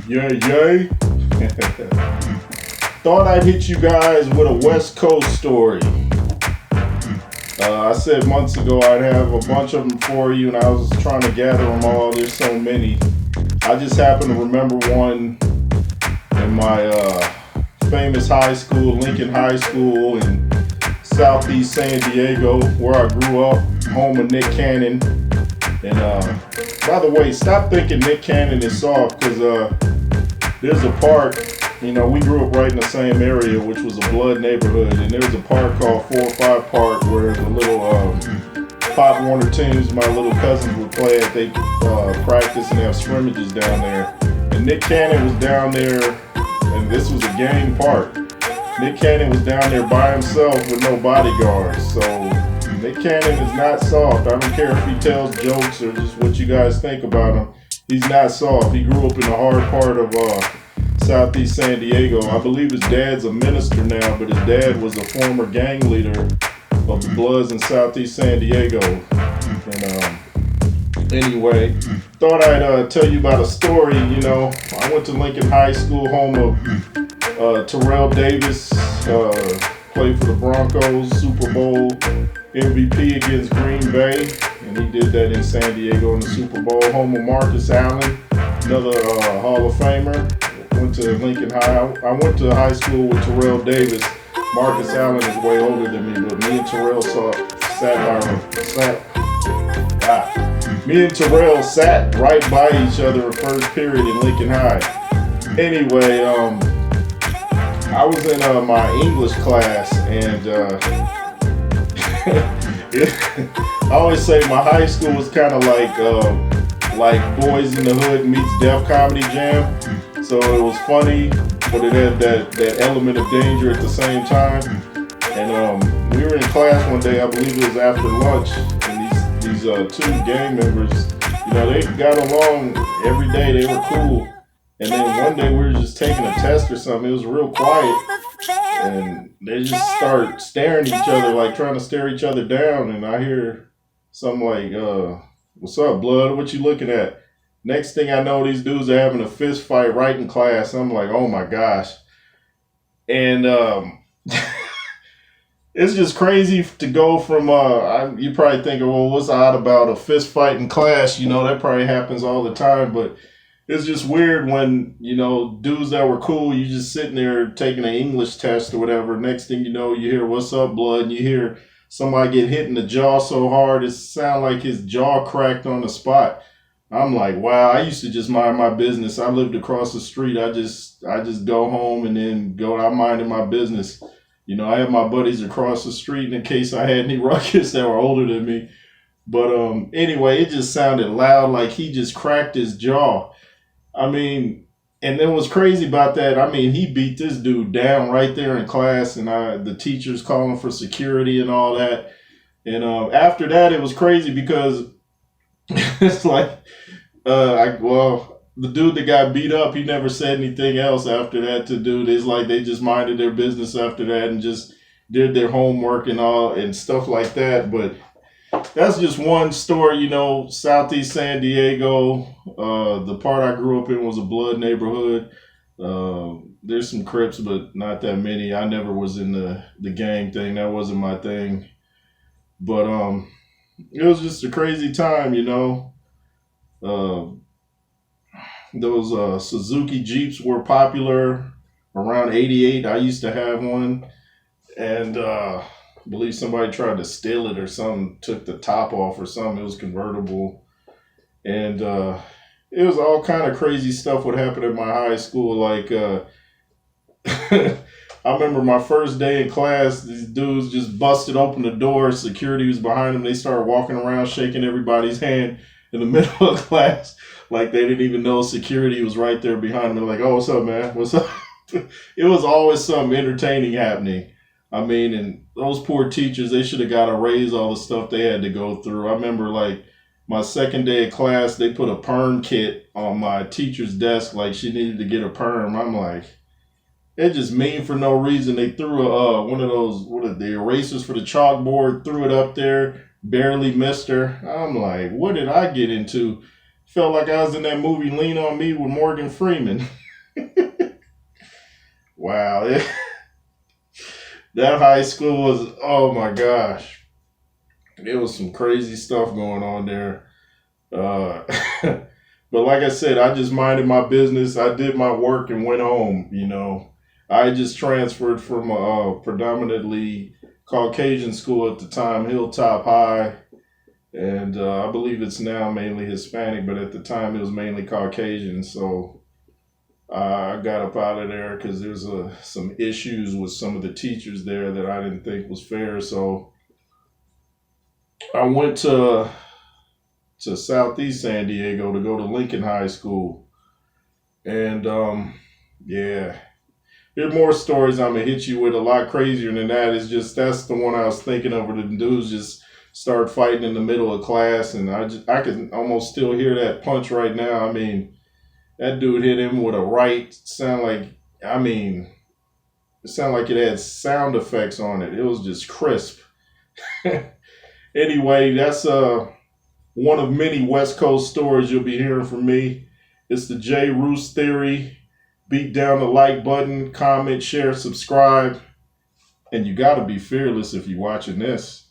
Yay, yay. Thought I'd hit you guys with a West Coast story. I said months ago I'd have a bunch of them for you, and I was trying to gather them all. There's so many. I just happen to remember one in my famous high school, Lincoln High School in Southeast San Diego, where I grew up, home of Nick Cannon. And by the way, stop thinking Nick Cannon is soft, because there's a park, we grew up right in the same area, which was a blood neighborhood, and there was a park called 405 Park where the little Pop Warner teams, my little cousins would play at. They practice and have scrimmages down there. And Nick Cannon was down there, and this was a gang park. Nick Cannon was down there by himself with no bodyguards, so Nick Cannon is not soft. I don't care if he tells jokes or just what you guys think about him. He's not soft. He grew up in the hard part of Southeast San Diego. I believe his dad's a minister now, but his dad was a former gang leader of the Bloods in Southeast San Diego. And anyway, thought I'd tell you about a story. I went to Lincoln High School, home of Terrell Davis, played for the Broncos, Super Bowl MVP against Green Bay, and he did that in San Diego in the Super Bowl. Home of Marcus Allen, another Hall of Famer. Went to Lincoln High. I went to high school with Terrell Davis. Marcus Allen is way older than me, but me and Terrell sat right by each other in first period in Lincoln High. Anyway, I was in my English class, and I always say my high school was kind of like Boys in the Hood meets Def Comedy Jam. So it was funny, but it had that element of danger at the same time. And we were in class one day, I believe it was after lunch, and these two gang members, they got along every day. They were cool. And then one day we were just taking a test or something. It was real quiet, and they just start staring at each other, like trying to stare each other down. And I hear something like, "What's up, blood? What you looking at?" Next thing I know, these dudes are having a fist fight right in class. I'm like, oh my gosh. And it's just crazy to go from, you probably thinking, well, what's odd about a fist fight in class? That probably happens all the time. But it's just weird when, dudes that were cool, you just sitting there taking an English test or whatever. Next thing you know, you hear, what's up, blood? And you hear somebody get hit in the jaw so hard, it sounds like his jaw cracked on the spot. I'm like, wow, I used to just mind my business. I lived across the street. I just go home and then I'm minding my business. I had my buddies across the street in case I had any ruckus that were older than me. But anyway, it just sounded loud, like he just cracked his jaw. I mean, and then what's crazy about that, he beat this dude down right there in class, and the teachers calling for security and all that. And after that, it was crazy because it's like, the dude that got beat up, he never said anything else after that to dude. It's like they just minded their business after that and just did their homework and all and stuff like that. But that's just one story, Southeast San Diego. The part I grew up in was a blood neighborhood. There's some Crips, but not that many. I never was in the gang thing. That wasn't my thing. But it was just a crazy time, Those Suzuki Jeeps were popular around 88. I used to have one, and I believe somebody tried to steal it or something, took the top off or something. It was convertible, and it was all kind of crazy stuff would happen at my high school. Like I remember my first day in class, these dudes just busted open the door. Security was behind them. They started walking around shaking everybody's hand in the middle of class, like they didn't even know security was right there behind them. Like, oh, what's up, man? What's up? It was always something entertaining happening. And those poor teachers, they should have got a raise all the stuff they had to go through. I remember, like, my second day of class, they put a perm kit on my teacher's desk, like she needed to get a perm. I'm like, it just mean for no reason. They threw one of those, the erasers for the chalkboard, threw it up there, barely missed her. I'm like, what did I get into? Felt like I was in that movie Lean on Me with Morgan Freeman. Wow, that high school was, oh my gosh, there was some crazy stuff going on there. Uh, but like I said, I just minded my business. I did my work and went home. I just transferred from a predominantly Caucasian school at the time, Hilltop High, and I believe it's now mainly Hispanic, but at the time it was mainly Caucasian. So I got up out of there because there's some issues with some of the teachers there that I didn't think was fair. So I went to Southeast San Diego to go to Lincoln High School, and yeah, there are more stories I'm gonna hit you with a lot crazier than that. It's just that's the one I was thinking of, where the dudes just start fighting in the middle of class, and I can almost still hear that punch right now. I mean, that dude hit him with a right. It sounded like it had sound effects on it. It was just crisp. Anyway, that's one of many West Coast stories you'll be hearing from me. It's the J. Roos Theory. Beat down the like button, comment, share, subscribe, and you gotta be fearless if you're watching this.